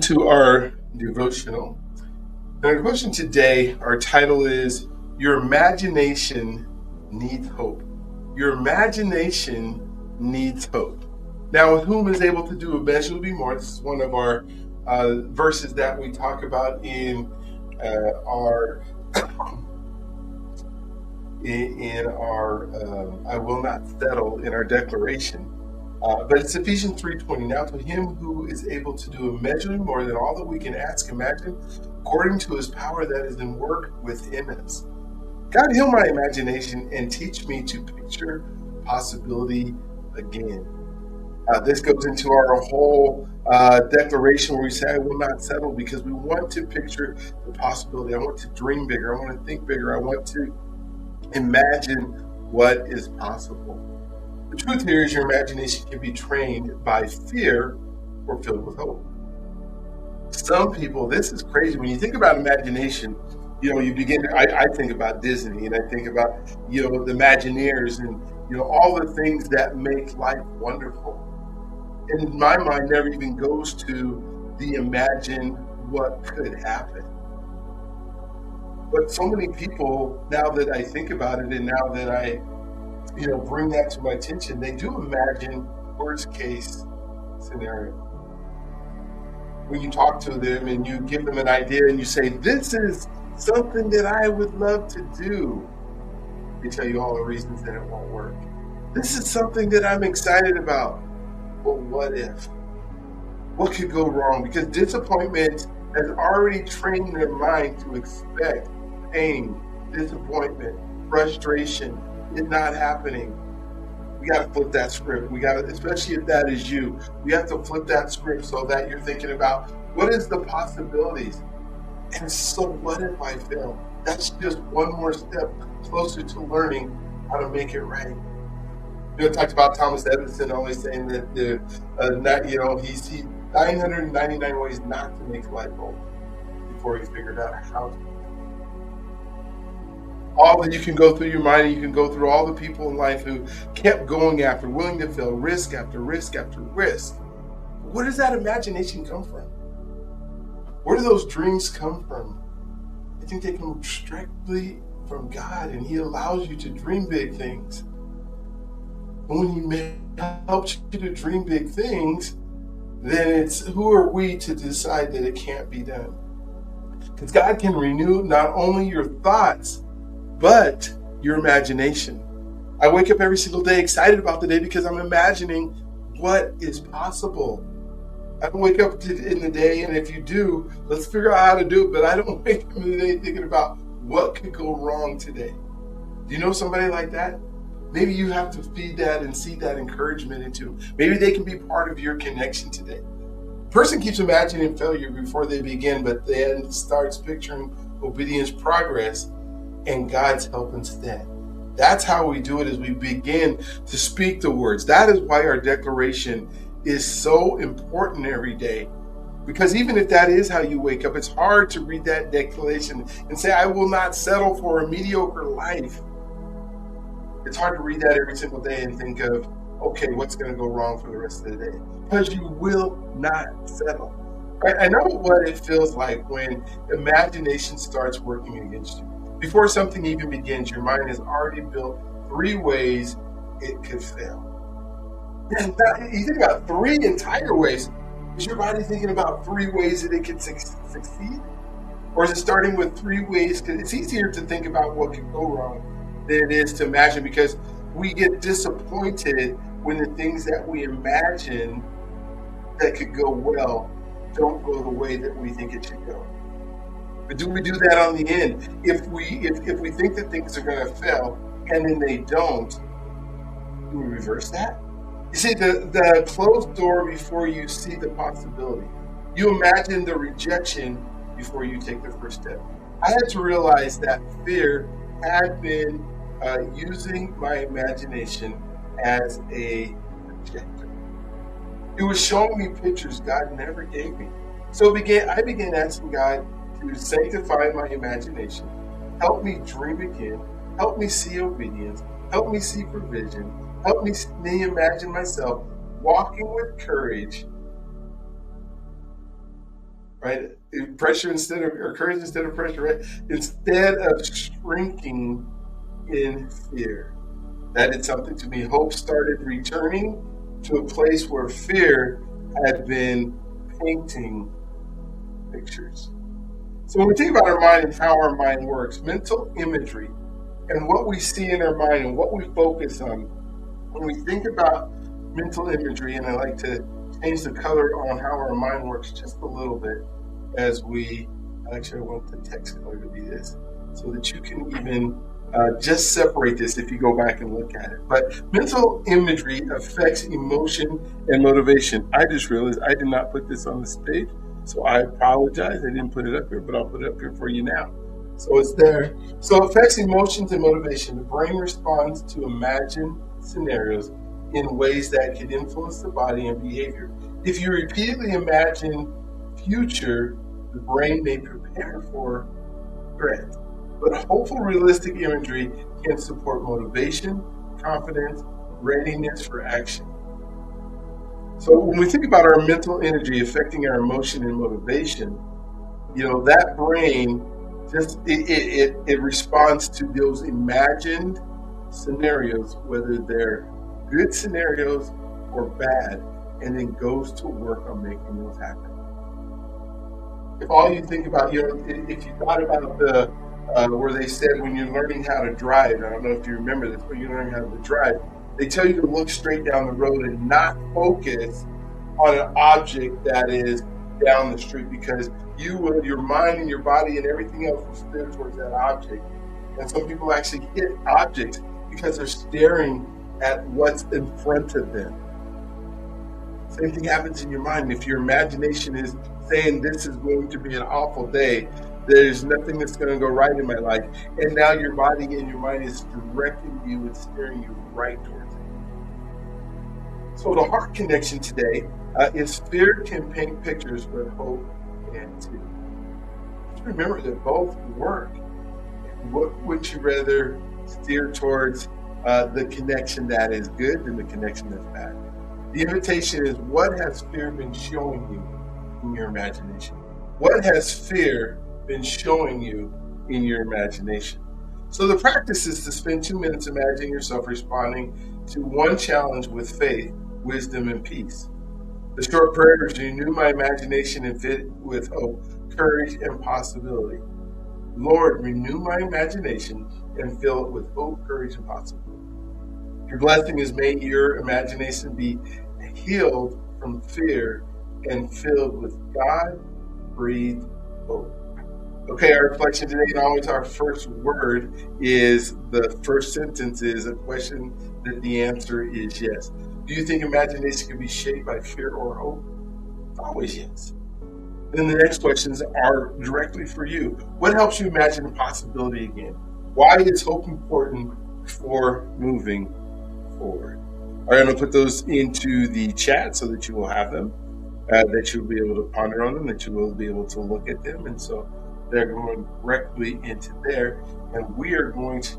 To our devotional. And our devotion today, our title is Your Imagination Needs Hope. Your imagination needs hope. Now, with whom is able to do immeasurably more, this is one of our verses that we talk about in our I will not settle in our declaration. But it's Ephesians 3:20. Now to him who is able to do immeasurably more than all that we can ask, imagine, according to his power that is in work within us. God, heal my imagination and teach me to picture possibility again. This goes into our whole declaration where we say, I will not settle, because we want to picture the possibility. I want to dream bigger. I want to think bigger. I want to imagine what is possible. The truth here is your imagination can be trained by fear or filled with hope. Some people, this is crazy. When you think about imagination, you begin to, I think about Disney, and I think about, the Imagineers, and, all the things that make life wonderful. And in my mind, never even goes to the imagine what could happen. But so many people, now that I think about it, and now that I bring that to my attention, they do imagine worst case scenario. When you talk to them and you give them an idea and you say, this is something that I would love to do, they tell you all the reasons that it won't work. This is something that I'm excited about. But what if? What could go wrong? Because disappointment has already trained their mind to expect pain, disappointment, frustration, it not happening. We got to flip that script. We got to, especially if that is you, we have to flip that script so that you're thinking about what is the possibilities. And so what if I fail? That's just one more step closer to learning how to make it right. I talked about Thomas Edison always saying that he's 999 ways not to make light bulb before he figured out how to. All that you can go through your mind, and you can go through all the people in life who kept going after, willing to fail, risk after risk after risk. Where does that imagination come from? Where do those dreams come from? I think they come strictly from God, and He allows you to dream big things. And when He helps you to dream big things, then it's who are we to decide that it can't be done? Because God can renew not only your thoughts, but your imagination. I wake up every single day excited about the day because I'm imagining what is possible. I don't wake up in the day, and if you do, let's figure out how to do it, but I don't wake up in the day thinking about what could go wrong today. Do you know somebody like that? Maybe you have to feed that and seed that encouragement into them. Maybe they can be part of your connection today. A person keeps imagining failure before they begin, but then starts picturing obedience, progress, and God's help instead. That's how we do it, as we begin to speak the words. That is why our declaration is so important every day. Because even if that is how you wake up, it's hard to read that declaration and say, I will not settle for a mediocre life. It's hard to read that every single day and think of, okay, what's going to go wrong for the rest of the day? Because you will not settle. Right? I know what it feels like when imagination starts working against you. Before something even begins, your mind has already built 3 ways it could fail. And you think about 3 entire ways. Is your body thinking about 3 ways that it could succeed? Or is it starting with 3 ways? Because it's easier to think about what could go wrong than it is to imagine, because we get disappointed when the things that we imagine that could go well don't go the way that we think it should go. But do we do that on the end? If we think that things are going to fail and then they don't, do we reverse that? You see, the closed door before you see the possibility. You imagine the rejection before you take the first step. I had to realize that fear had been using my imagination as a projector. It was showing me pictures God never gave me. So I began asking God to sanctify my imagination, help me dream again, help me see obedience, help me see provision, help me imagine myself walking with courage right? Pressure instead of, or courage instead of pressure, right? Instead of shrinking in fear. That did something to me. Hope started returning to a place where fear had been painting pictures. So when we think about our mind and how our mind works, mental imagery and what we see in our mind and what we focus on, when we think about mental imagery, and I like to change the color on how our mind works just a little bit as we, actually I want the text color to be this, so that you can even just separate this if you go back and look at it. But mental imagery affects emotion and motivation. I just realized I did not put this on this page, so I apologize. I didn't put it up here, but I'll put it up here for you now. So it's there. So it affects emotions and motivation. The brain responds to imagined scenarios in ways that can influence the body and behavior. If you repeatedly imagine future, the brain may prepare for threat. But hopeful, realistic imagery can support motivation, confidence, readiness for action. So when we think about our mental energy affecting our emotion and motivation, that brain just it responds to those imagined scenarios, whether they're good scenarios or bad, and then goes to work on making those happen. If all you think about, if you thought about the where they said when you're learning how to drive, I don't know if you remember this, when you're learning how to drive, they tell you to look straight down the road and not focus on an object that is down the street, because your mind and your body and everything else will steer towards that object. And some people actually hit objects because they're staring at what's in front of them. Same thing happens in your mind. If your imagination is saying this is going to be an awful day, there's nothing that's going to go right in my life, and now your body and your mind is directing you and steering you right towards it. So the heart connection today is fear can paint pictures, but hope can too. Just remember that both work. What would you rather steer towards the connection that is good than the connection that's bad? The invitation is, what has fear been showing you in your imagination? What has fear been showing you in your imagination? So the practice is to spend 2 minutes imagining yourself responding to one challenge with faith, wisdom, and peace. The short prayer is, renew my imagination and fill it with hope, courage, and possibility. Lord, renew my imagination and fill it with hope, courage, and possibility. Your blessing is, may your imagination be healed from fear and filled with God-breathed hope. Okay, our reflection today, and always our first word is, the first sentence is a question that the answer is yes. Do you think imagination can be shaped by fear or hope? Always yes. Then the next questions are directly for you. What helps you imagine a possibility again? Why is hope important for moving forward? All right, I'm going to put those into the chat so that you will have them, that you'll be able to ponder on them, that you will be able to look at them. And so they're going directly into there. And we are going to